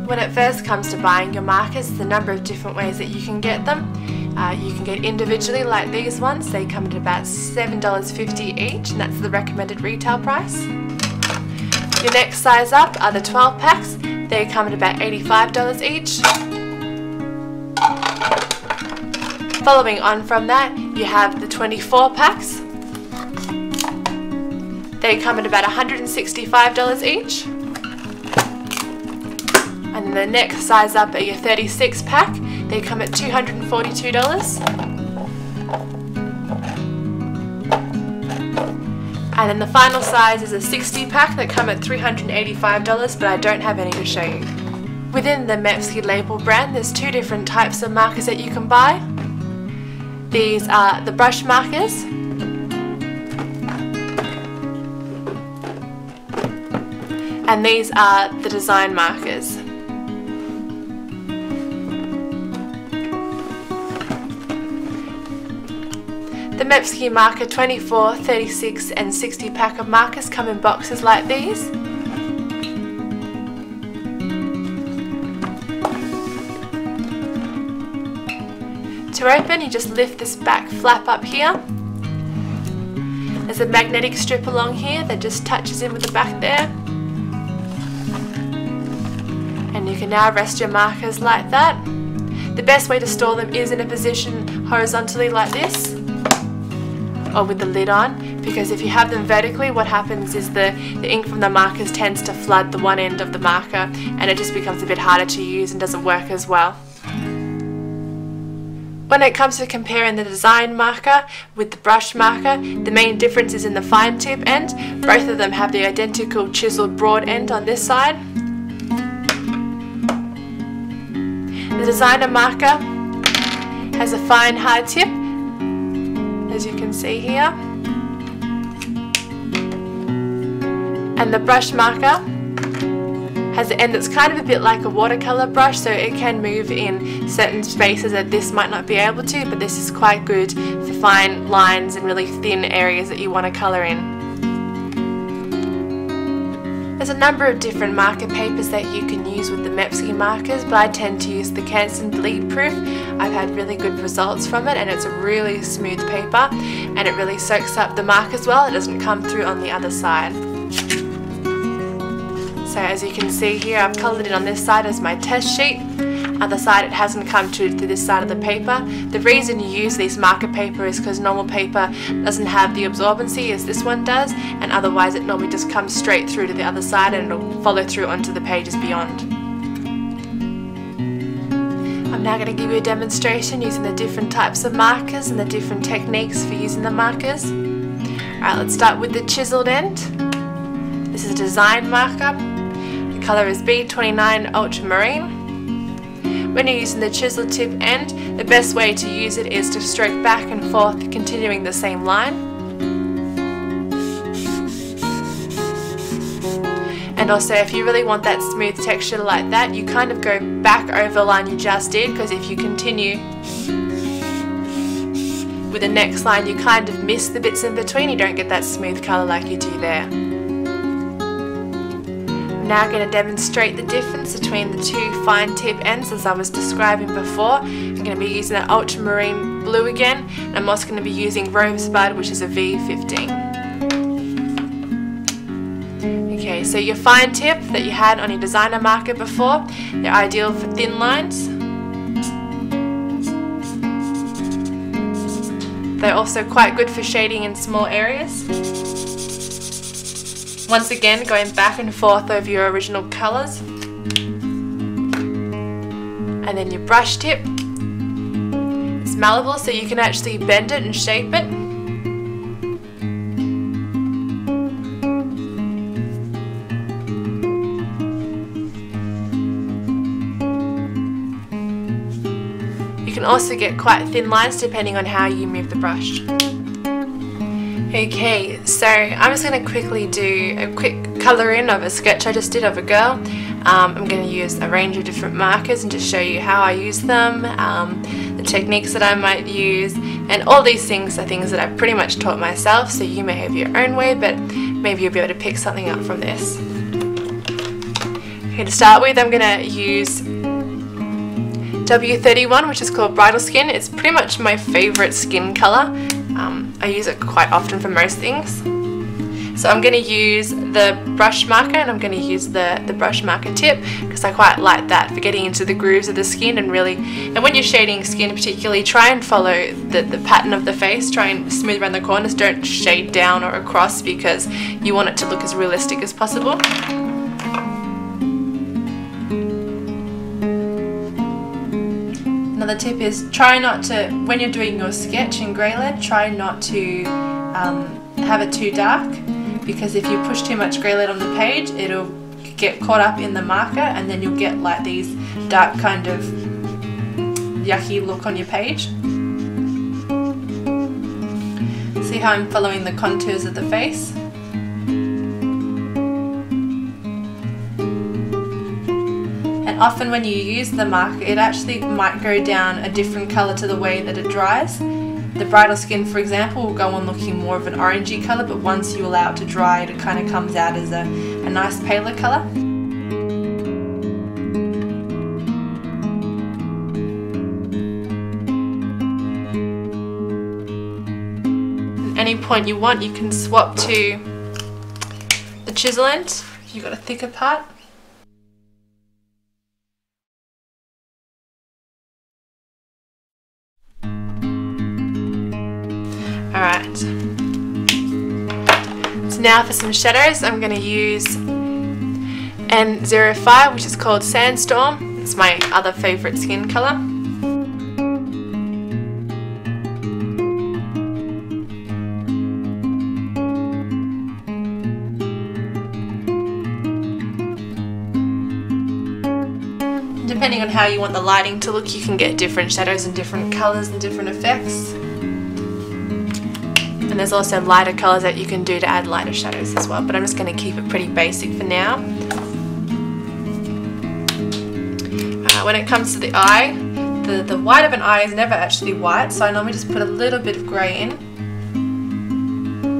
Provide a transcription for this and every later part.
When it first comes to buying your markers, there's a number of different ways that you can get them. You can get individually like these ones. They come at about $7.50 each, and that's the recommended retail price. Your next size up are the 12 packs. They come at about $85 each. Following on from that, you have the 24 packs. They come at about $165 each. And then the next size up are your 36 pack. They come at $242. And then the final size is a 60 pack that come at $385, but I don't have any to show you. Within the Mepxy label brand, there's two different types of markers that you can buy. These are the brush markers. And these are the design markers. The Mepxy marker 24, 36 and 60 pack of markers come in boxes like these. To open, you just lift this back flap up here. There's a magnetic strip along here that just touches in with the back there. And you can now rest your markers like that. The best way to store them is in a position horizontally like this, or with the lid on, because if you have them vertically, what happens is the ink from the markers tends to flood the one end of the marker, and it just becomes a bit harder to use and doesn't work as well. When it comes to comparing the design marker with the brush marker, the main difference is in the fine tip end. Both of them have the identical chiseled broad end on this side. The designer marker has a fine hard tip, as you can see here, and the brush marker has an end that's kind of a bit like a watercolor brush, so it can move in certain spaces that this might not be able to, but this is quite good for fine lines and really thin areas that you want to colour in. There's a number of different marker papers that you can use with the Mepxy markers, but I tend to use the Canson bleed proof. I've had really good results from it, and it's a really smooth paper and it really soaks up the markers well. It doesn't come through on the other side. So as you can see here, I've coloured it on this side as my test sheet. Other side it hasn't come to this side of the paper. The reason you use these marker paper is because normal paper doesn't have the absorbency as this one does, and otherwise it normally just comes straight through to the other side and it'll follow through onto the pages beyond. I'm now going to give you a demonstration using the different types of markers and the different techniques for using the markers. Alright, let's start with the chiseled end. This is a design marker. The colour is B29 Ultramarine. When you're using the chisel tip end, the best way to use it is to stroke back and forth, continuing the same line. And also, if you really want that smooth texture like that, you kind of go back over the line you just did, because if you continue with the next line, you kind of miss the bits in between. You don't get that smooth colour like you do there. Now I'm going to demonstrate the difference between the two fine tip ends as I was describing before. I'm going to be using that ultramarine blue again, and I'm also going to be using Rosebud, which is a V15. Okay, so your fine tip that you had on your designer marker before, they're ideal for thin lines. They're also quite good for shading in small areas. Once again, going back and forth over your original colours. And then your brush tip. It's malleable, so you can actually bend it and shape it. You can also get quite thin lines depending on how you move the brush. Okay, so I'm just going to quickly do a quick colour in of a sketch I just did of a girl. I'm going to use a range of different markers and just show you how I use them, the techniques that I might use, and all these things are things that I've pretty much taught myself, so you may have your own way, but maybe you'll be able to pick something up from this. Okay, to start with, I'm going to use W31, which is called Bridal Skin. It's pretty much my favourite skin colour. I use it quite often for most things. So I'm going to use the brush marker, and I'm going to use the brush marker tip because I quite like that for getting into the grooves of the skin and when you're shading skin particularly, try and follow the pattern of the face, try and smooth around the corners, don't shade down or across because you want it to look as realistic as possible. Another tip is try not to, when you're doing your sketch in grey lead, try not to have it too dark, because if you push too much grey lead on the page, it'll get caught up in the marker and then you'll get like these dark kind of yucky look on your page. See how I'm following the contours of the face? And often when you use the marker, it actually might go down a different colour to the way that it dries. The Bridal Skin, for example, will go on looking more of an orangey colour, but once you allow it to dry, it kind of comes out as a nice paler colour. At any point you want, you can swap to the chisel end if you've got a thicker part. Alright, so now for some shadows, I'm going to use N05, which is called Sandstorm. It's my other favourite skin colour. Depending on how you want the lighting to look, you can get different shadows and different colours and different effects. And there's also lighter colours that you can do to add lighter shadows as well, but I'm just going to keep it pretty basic for now. When it comes to the eye, the white of an eye is never actually white, so I normally just put a little bit of grey in,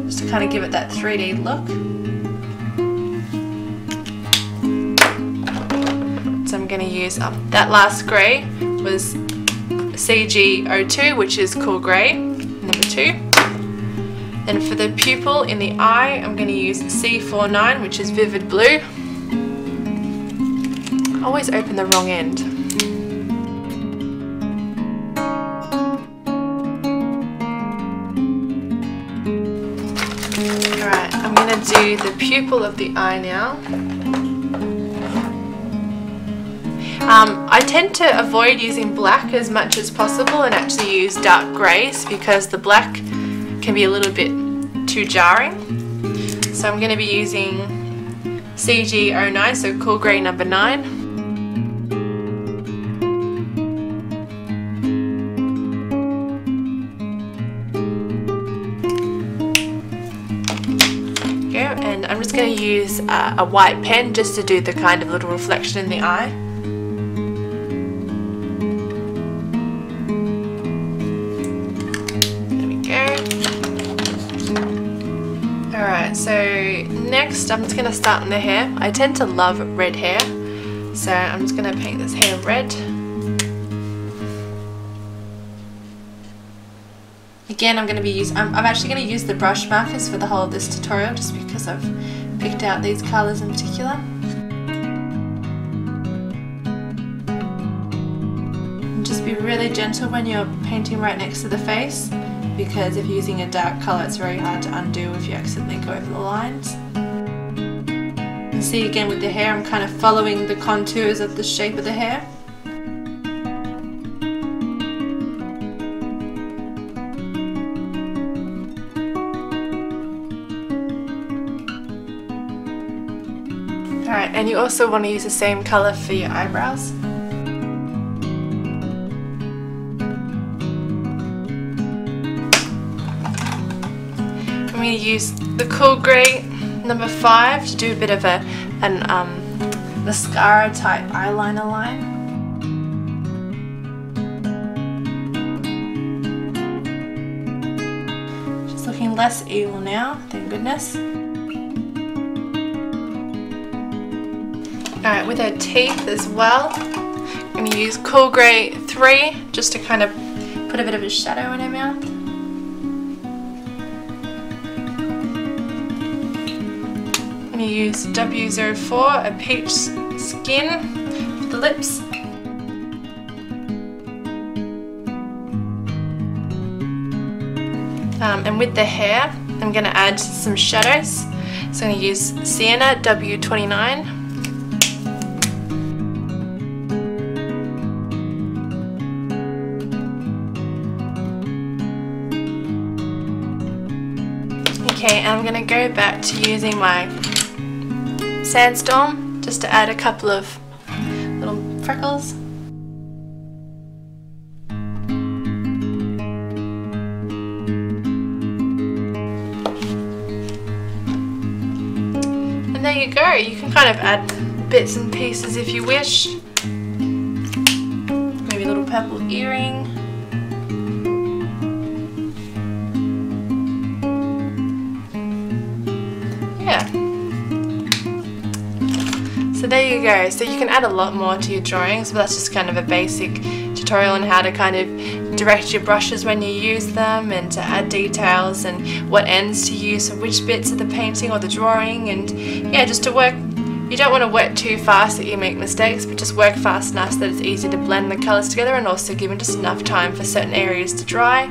just to kind of give it that 3D look. So I'm going to use, that last grey was CG02, which is Cool Grey, number 2. Then for the pupil in the eye, I'm going to use C49, which is Vivid Blue. I always open the wrong end. Alright, I'm going to do the pupil of the eye now. I tend to avoid using black as much as possible and actually use dark greys because the black can be a little bit too jarring. So I'm going to be using CG09, so Cool Grey number 9. There we go, and I'm just going to use a white pen just to do the kind of little reflection in the eye. Alright, so next I'm just going to start on the hair. I tend to love red hair, so I'm just going to paint this hair red. Again, I'm actually going to use the brush markers for the whole of this tutorial just because I've picked out these colours in particular. And just be really gentle when you're painting right next to the face, because if you're using a dark colour it's very hard to undo if you accidentally go over the lines. And see again with the hair, I'm kind of following the contours of the shape of the hair. Alright, and you also want to use the same colour for your eyebrows. I'm going to use the Cool Grey number 5 to do a bit of a mascara type eyeliner line. Just looking less evil now, thank goodness. Alright, with her teeth as well, I'm going to use Cool Grey 3 just to kind of put a bit of a shadow in her mouth. I'm going to use W04, a peach skin for the lips. And with the hair, I'm going to add some shadows. So I'm going to use Sienna W29. Okay, and I'm going to go back to using my Sandstorm just to add a couple of little freckles. And there you go, you can kind of add bits and pieces if you wish. Maybe a little purple earring. Yeah. So there you go. So you can add a lot more to your drawings, but that's just kind of a basic tutorial on how to kind of direct your brushes when you use them, and to add details and what ends to use for which bits of the painting or the drawing, and yeah, just to work. You don't want to work too fast that you make mistakes, but just work fast enough so that it's easy to blend the colours together, and also giving just enough time for certain areas to dry.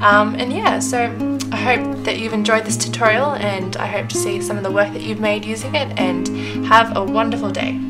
And yeah, so I hope that you've enjoyed this tutorial, and I hope to see some of the work that you've made using it, and have a wonderful day.